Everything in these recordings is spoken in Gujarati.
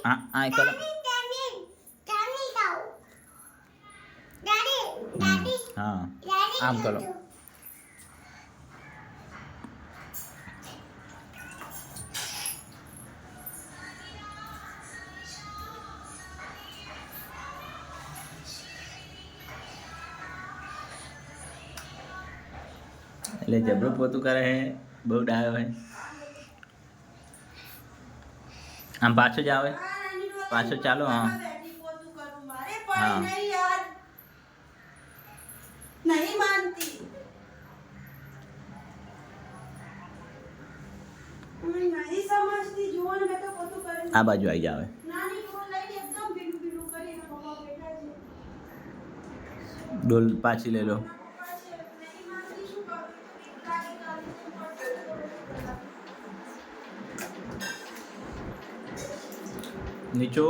આ કરો. હા આમ કરો. એટલે જબરો પોતું કરે હે, બહુ ડાયો હે. આમ પાછો જ આવે, પાછો ચાલો. હા હા नहीं मानती नहीं समझती जुओ ने मैं तो पोतू करे આ બાજુ આવી જાવે. नानी डोल લઈને એકદમ ભીનું ભીનું કરીને પપ્પા બેઠા છે. ડોલ પાછી લઈ લો. નહીં માનતી શું કરું લાગે કાલે નીચો.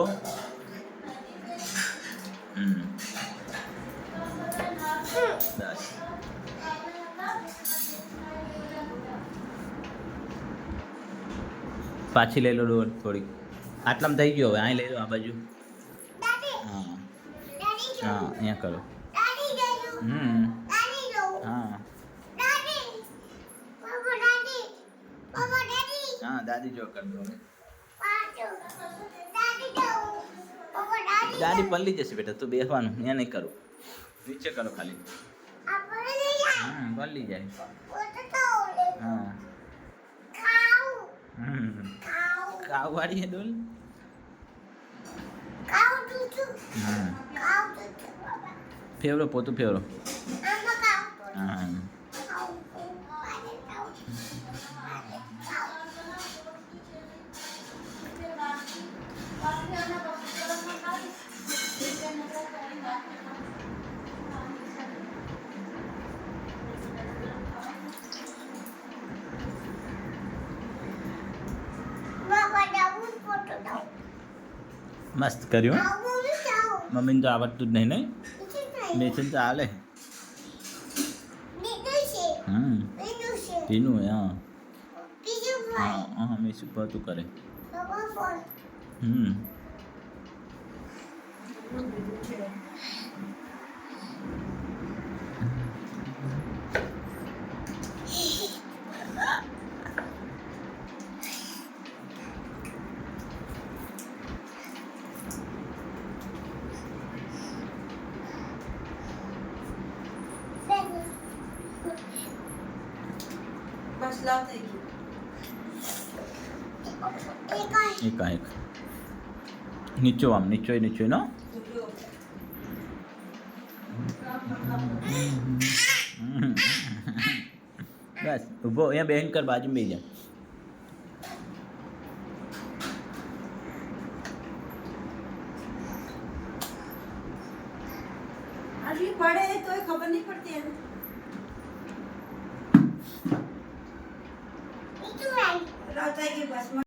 બસ પાછી લઈ લો ડોલ થોડીક. આટલામાં થઈ ગયો હવે. અહીં લઈ લો આ બાજુ. હા હા અહીંયા કરો. હા હા દાદી જો કર દો. દાદી પલ્લી જશે બેટા, તું બેસવાનું અહીંયા નહીં કરું. નીચે કરો ખાલી. પલ્લી જાય. હા કાવ વાળી હે ડોલ. ફેવરો પોતું ફેવરો. હા મસ્ત કર્યું. મમ્મીને તો આવડતું જ નહીં નહીં. મેચન તો હાલે. પીનું હા હા મેં શું પોતું કરે. બસ લાવ થઈ ગયું. એકાએક નીચો આમ નીચો નીચો નો. બસ ઊભો અહીંયા બેન કર, બાજુમાં બેસી જા. આટલી પડે તોય ખબર નહીં પડતી એને. રાત થઈ ગઈ બસ.